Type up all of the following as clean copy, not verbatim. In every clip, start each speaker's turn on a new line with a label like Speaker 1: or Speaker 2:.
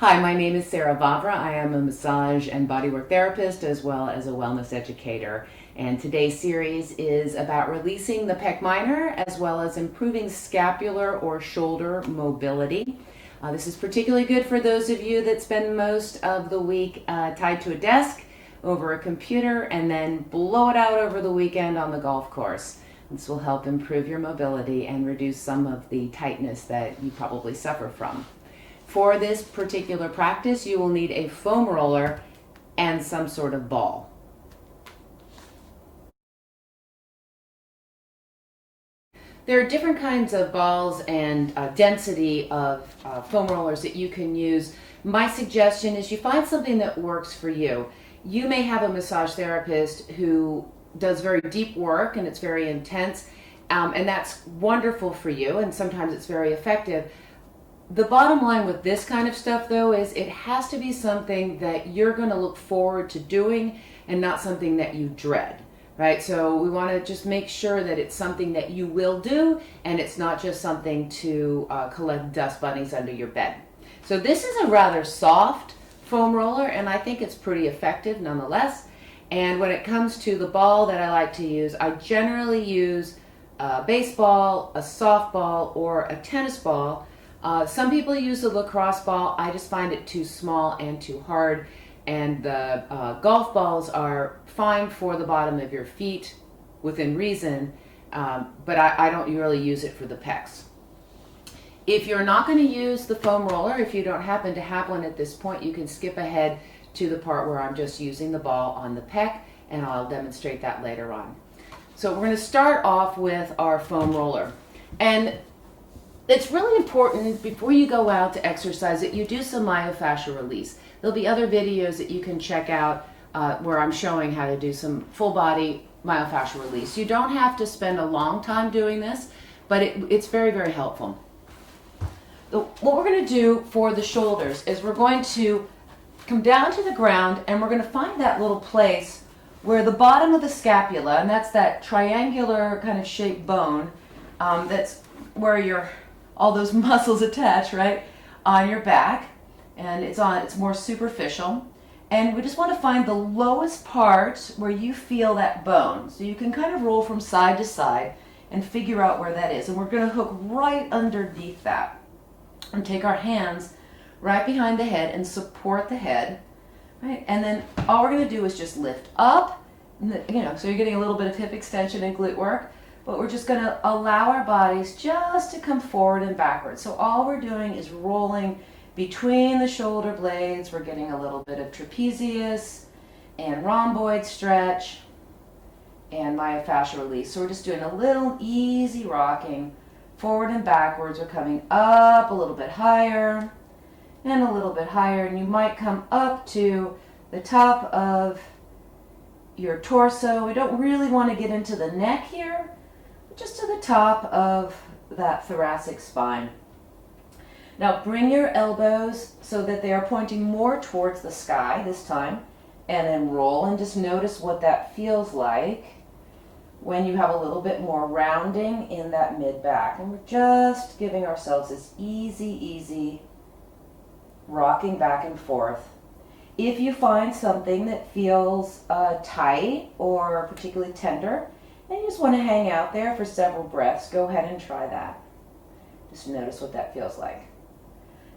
Speaker 1: Hi, my name is Sarah Vavra. I am a massage and bodywork therapist as well as a wellness educator. And today's series is about releasing the pec minor as well as improving scapular or shoulder mobility. This is particularly good for those of you that spend most of the week tied to a desk over a computer and then blow it out over the weekend on the golf course. This will help improve your mobility and reduce some of the tightness that you probably suffer from. For this particular practice, you will need a foam roller and some sort of ball. There are different kinds of balls and density of foam rollers that you can use. My suggestion is you find something that works for you. You may have a massage therapist who does very deep work and it's very intense, and that's wonderful for you, and sometimes it's very effective. The bottom line with this kind of stuff, though, is it has to be something that you're going to look forward to doing and not something that you dread, right? So we want to just make sure that it's something that you will do and it's not just something to collect dust bunnies under your bed. So this is a rather soft foam roller, and I think it's pretty effective nonetheless. And when it comes to the ball that I like to use, I generally use a baseball, a softball, or a tennis ball. Some people use the lacrosse ball. I just find it too small and too hard. And the golf balls are fine for the bottom of your feet within reason, but I don't really use it for the pecs. If you're not going to use the foam roller, if you don't happen to have one at this point, you can skip ahead to the part where I'm just using the ball on the pec, and I'll demonstrate that later on. So we're going to start off with our foam roller. And it's really important before you go out to exercise that you do some myofascial release. There'll be other videos that you can check out where I'm showing how to do some full body myofascial release. You don't have to spend a long time doing this, but it's very, very helpful. What we're going to do for the shoulders is we're going to come down to the ground and we're going to find that little place where the bottom of the scapula, and that's that triangular kind of shaped bone, that's where all those muscles attach, right, on your back, and it's more superficial. And we just want to find the lowest part where you feel that bone. So you can kind of roll from side to side and figure out where that is. And we're going to hook right underneath that and take our hands right behind the head and support the head, right? And then all we're going to do is just lift up, so you're getting a little bit of hip extension and glute work. But we're just going to allow our bodies just to come forward and backwards. So all we're doing is rolling between the shoulder blades. We're getting a little bit of trapezius and rhomboid stretch and myofascial release. So we're just doing a little easy rocking forward and backwards. We're coming up a little bit higher and a little bit higher. And you might come up to the top of your torso. We don't really want to get into the neck here, just to the top of that thoracic spine. Now bring your elbows so that they are pointing more towards the sky this time, and then roll, and just notice what that feels like when you have a little bit more rounding in that mid-back. And we're just giving ourselves this easy rocking back and forth. If you find something that feels tight or particularly tender, and you just want to hang out there for several breaths, go ahead and try that. Just notice what that feels like.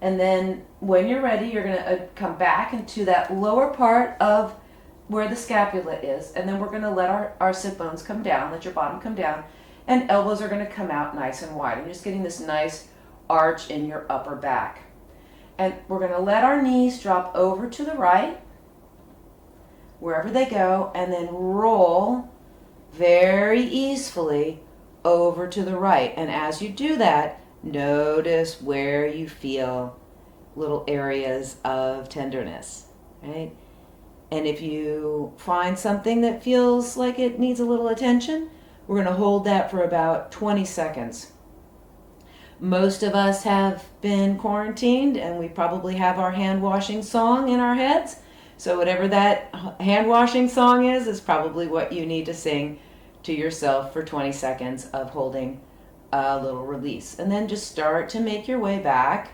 Speaker 1: And then when you're ready, you're going to come back into that lower part of where the scapula is, and then we're going to let our sit bones come down, let your bottom come down, and elbows are going to come out nice and wide. I'm just getting this nice arch in your upper back. And we're going to let our knees drop over to the right, wherever they go, and then roll very easily over to the right. And as you do that, notice where you feel little areas of tenderness, right? And if you find something that feels like it needs a little attention, we're going to hold that for about 20 seconds. Most of us have been quarantined, and we probably have our hand washing song in our heads. So whatever that hand washing song is probably what you need to sing to yourself for 20 seconds of holding a little release. And then just start to make your way back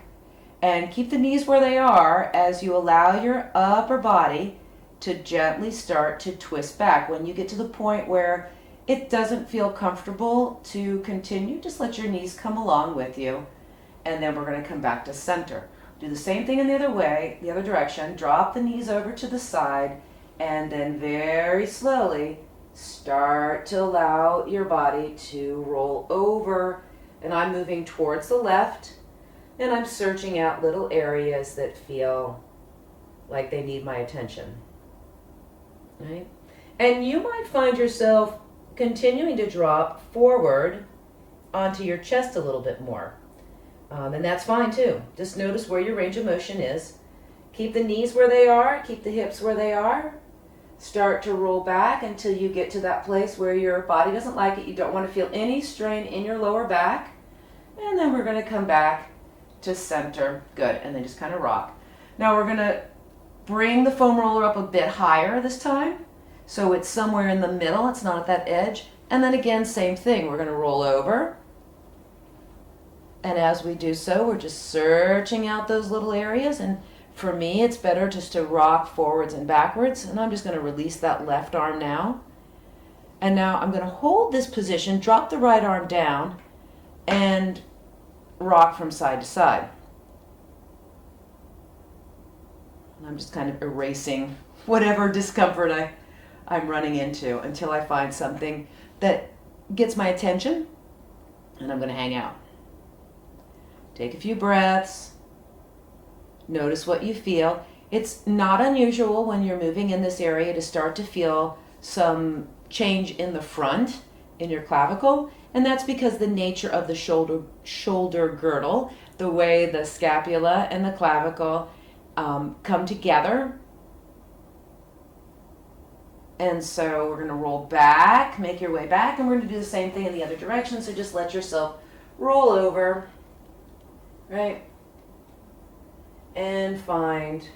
Speaker 1: And keep the knees where they are as you allow your upper body to gently start to twist back. When you get to the point where it doesn't feel comfortable to continue, just let your knees come along with you. And then we're going to come back to center. Do the same thing in the other way, the other direction. Drop the knees over to the side, and then very slowly start to allow your body to roll over. And I'm moving towards the left, and I'm searching out little areas that feel like they need my attention. Right? And you might find yourself continuing to drop forward onto your chest a little bit more. And that's fine too. Just notice where your range of motion is. Keep the knees where they are, keep the hips where they are. Start to roll back until you get to that place where your body doesn't like it. You don't want to feel any strain in your lower back. And then we're going to come back to center. Good. And then just kind of rock. Now we're going to bring the foam roller up a bit higher this time. So it's somewhere in the middle. It's not at that edge. And then again, same thing. We're going to roll over. And as we do so, we're just searching out those little areas. And for me, it's better just to rock forwards and backwards. And I'm just going to release that left arm now. And now I'm going to hold this position, drop the right arm down, and rock from side to side. And I'm just kind of erasing whatever discomfort I'm running into until I find something that gets my attention, and I'm going to hang out. Take a few breaths. Notice what you feel. It's not unusual when you're moving in this area to start to feel some change in the front, in your clavicle, and that's because the nature of the shoulder girdle, the way the scapula and the clavicle come together. And so we're going to roll back, make your way back, and we're going to do the same thing in the other direction. So just let yourself roll over, right? And find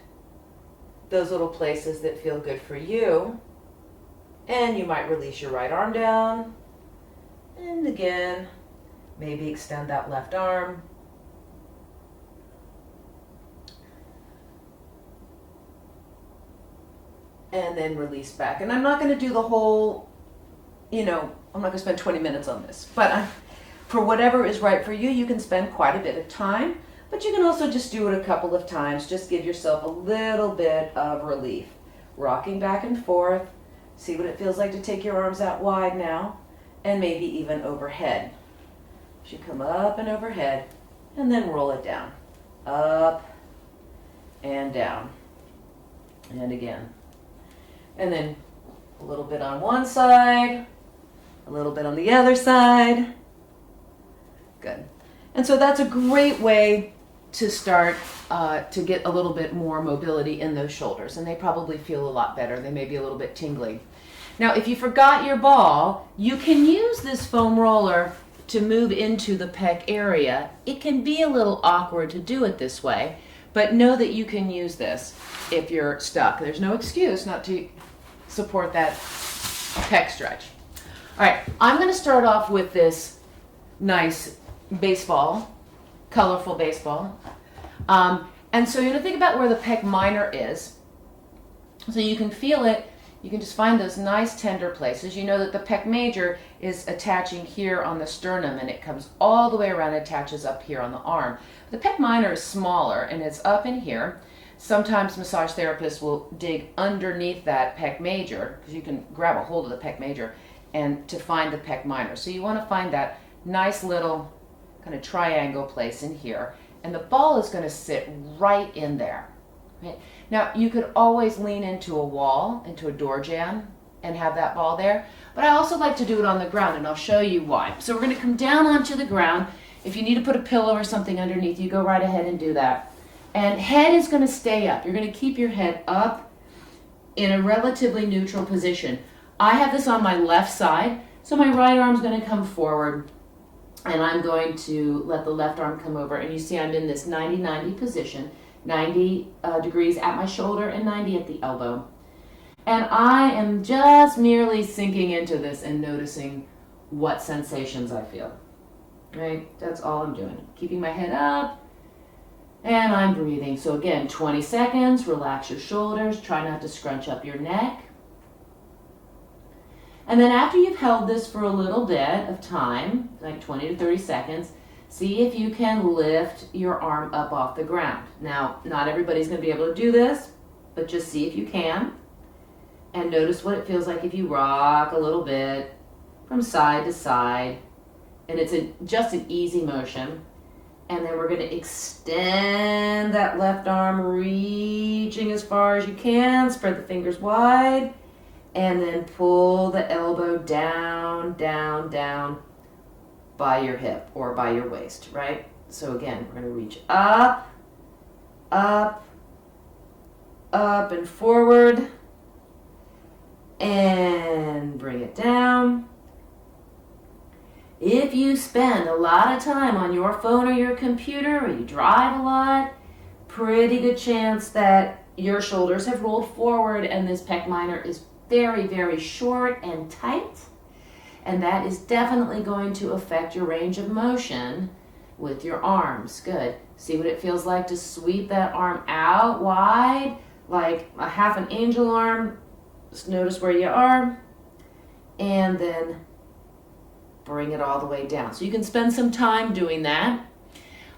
Speaker 1: those little places that feel good for you. And you might release your right arm down. And again, maybe extend that left arm. And then release back. And I'm not going to do the whole, I'm not going to spend 20 minutes on this. But for whatever is right for you, you can spend quite a bit of time. But you can also just do it a couple of times. Just give yourself a little bit of relief. Rocking back and forth. See what it feels like to take your arms out wide now. And maybe even overhead. You come up and overhead. And then roll it down. Up and down. And again. And then a little bit on one side. A little bit on the other side. Good. And so that's a great way to start to get a little bit more mobility in those shoulders. And they probably feel a lot better. They may be a little bit tingly. Now, if you forgot your ball, you can use this foam roller to move into the pec area. It can be a little awkward to do it this way, but know that you can use this if you're stuck. There's no excuse not to support that pec stretch. All right, I'm going to start off with this nice baseball, colorful baseball. And so you're going to think about where the pec minor is. So you can feel it. You can just find those nice tender places. You know that the pec major is attaching here on the sternum, and it comes all the way around and attaches up here on the arm. The pec minor is smaller, and it's up in here. Sometimes massage therapists will dig underneath that pec major, because you can grab a hold of the pec major, and to find the pec minor. So you want to find that nice little kind of triangle place in here, and the ball is going to sit right in there. Right? Now, you could always lean into a wall, into a door jamb, and have that ball there, but I also like to do it on the ground, and I'll show you why. So we're going to come down onto the ground. If you need to put a pillow or something underneath, you go right ahead and do that. And head is going to stay up. You're going to keep your head up in a relatively neutral position. I have this on my left side, so my right arm's going to come forward, and I'm going to let the left arm come over, and you see I'm in this 90-90 position. 90 degrees at my shoulder and 90 at the elbow. And I am just merely sinking into this and noticing what sensations I feel. Right? That's all I'm doing. Keeping my head up And I'm breathing. So again, 20 seconds, relax your shoulders, try not to scrunch up your neck. And then after you've held this for a little bit of time, like 20 to 30 seconds, see if you can lift your arm up off the ground. Now, not everybody's going to be able to do this, but just see if you can. And notice what it feels like if you rock a little bit from side to side. And it's just an easy motion. And then we're going to extend that left arm, reaching as far as you can. Spread the fingers wide. And then pull the elbow down, down, down by your hip or by your waist, right? So again, we're going to reach up, up, up and forward. And bring it down. If you spend a lot of time on your phone or your computer, or you drive a lot, pretty good chance that your shoulders have rolled forward and this pec minor is very, very short and tight. And that is definitely going to affect your range of motion with your arms. Good. See what it feels like to sweep that arm out wide, like a half an angel arm. Just notice where you are. And then bring it all the way down. So you can spend some time doing that.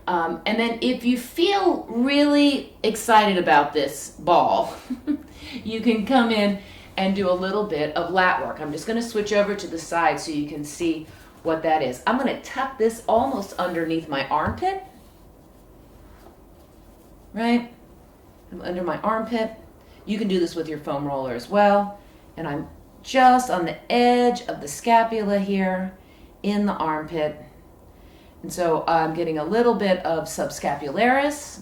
Speaker 1: And then if you feel really excited about this ball, you can come in and do a little bit of lat work. I'm just going to switch over to the side so you can see what that is. I'm going to tuck this almost underneath my armpit. Right? I'm under my armpit. You can do this with your foam roller as well. And I'm just on the edge of the scapula here in the armpit. And so I'm getting a little bit of subscapularis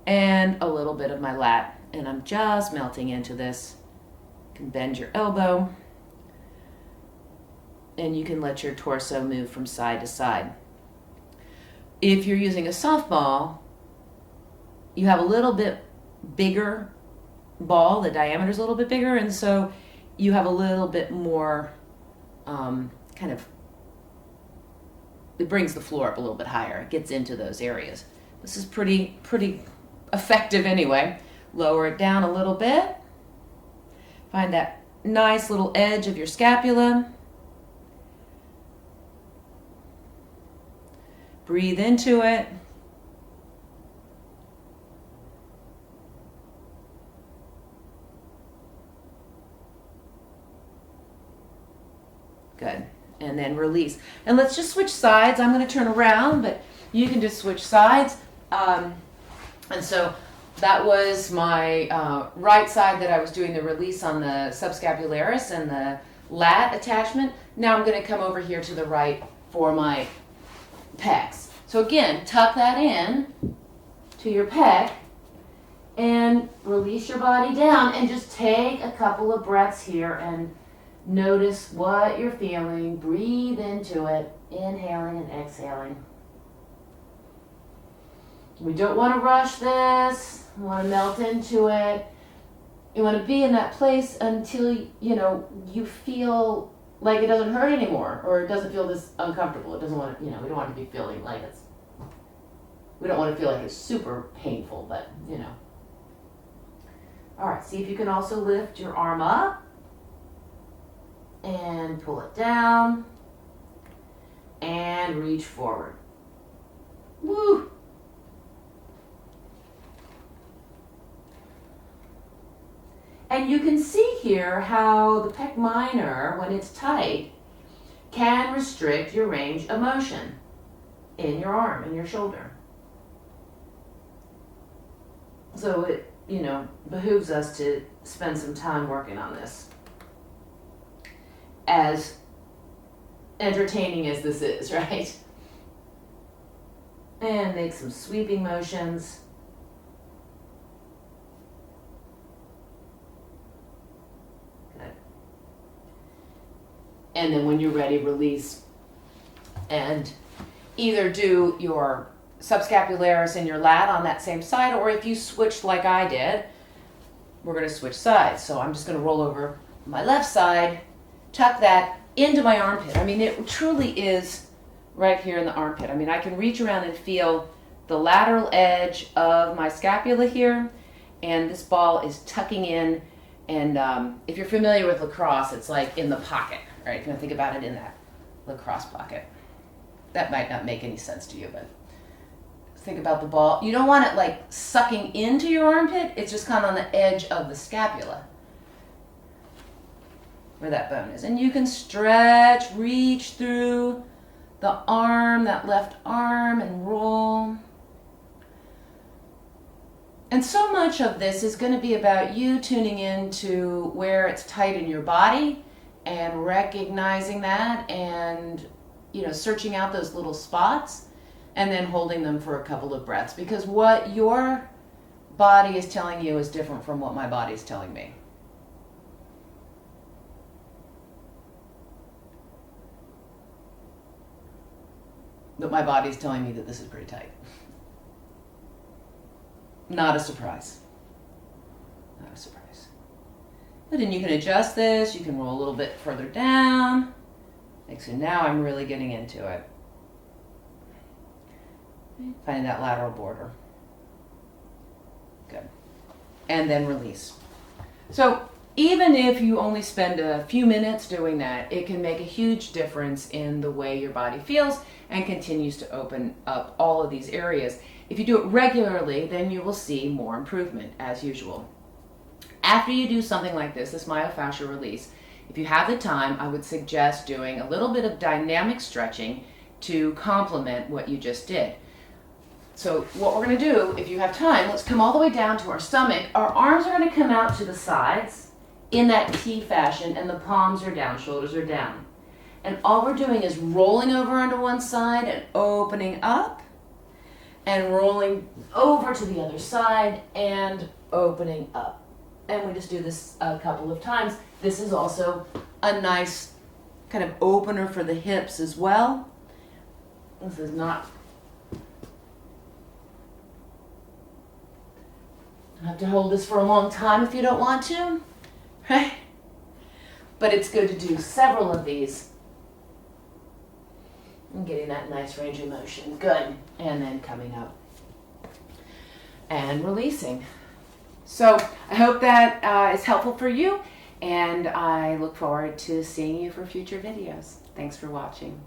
Speaker 1: and a little bit of my lat. And I'm just melting into this. You can bend your elbow. And you can let your torso move from side to side. If you're using a softball, you have a little bit bigger ball, the diameter is a little bit bigger, and so you have a little bit more it brings the floor up a little bit higher. It gets into those areas. This is pretty effective anyway. Lower it down a little bit. Find that nice little edge of your scapula. Breathe into it. Good. And then release. And let's just switch sides. I'm going to turn around, but you can just switch sides. And so that was my right side that I was doing the release on the subscapularis and the lat attachment. Now I'm going to come over here to the right for my pecs. So again, tuck that in to your pec and release your body down and just take a couple of breaths here and notice what you're feeling. Breathe into it, inhaling and exhaling. We don't want to rush this. We want to melt into it. You want to be in that place until you feel like it doesn't hurt anymore, or it doesn't feel this uncomfortable. It doesn't want to, we don't want to be feeling like we don't want to feel like it's super painful, but All right, see if you can also lift your arm up and pull it down and reach forward. Woo! And you can see here how the pec minor, when it's tight, can restrict your range of motion in your arm and your shoulder. So it, behooves us to spend some time working on this. As entertaining as this is, right? And make some sweeping motions. Good. And then when you're ready, release. And either do your subscapularis and your lat on that same side, or if you switched like I did, we're going to switch sides. So I'm just going to roll over my left side, tuck that into my armpit. I mean, it truly is right here in the armpit. I mean, I can reach around and feel the lateral edge of my scapula here, and this ball is tucking in. And if you're familiar with lacrosse, it's like in the pocket, right? If you think about it in that lacrosse pocket. That might not make any sense to you, but think about the ball. You don't want it like sucking into your armpit. It's just kind of on the edge of the scapula where that bone is. And you can stretch, reach through the arm, that left arm, and roll. And so much of this is going to be about you tuning into where it's tight in your body and recognizing that and, searching out those little spots and then holding them for a couple of breaths, because what your body is telling you is different from what my body is telling me. But my body is telling me that this is pretty tight. Not a surprise. Not a surprise. But then you can adjust this. You can roll a little bit further down. So now I'm really getting into it. Finding that lateral border. Good. And then release. So even if you only spend a few minutes doing that, it can make a huge difference in the way your body feels and continues to open up all of these areas. If you do it regularly, then you will see more improvement as usual. After you do something like this myofascial release, if you have the time, I would suggest doing a little bit of dynamic stretching to complement what you just did. So what we're going to do, if you have time, let's come all the way down to our stomach. Our arms are going to come out to the sides in that T fashion, and the palms are down, shoulders are down. And all we're doing is rolling over onto one side and opening up, and rolling over to the other side and opening up. And we just do this a couple of times. This is also a nice kind of opener for the hips as well. This is not... You have to hold this for a long time if you don't want to, right? But it's good to do several of these. And getting that nice range of motion. Good. And then coming up and releasing. So I hope that is helpful for you, and I look forward to seeing you for future videos. Thanks for watching.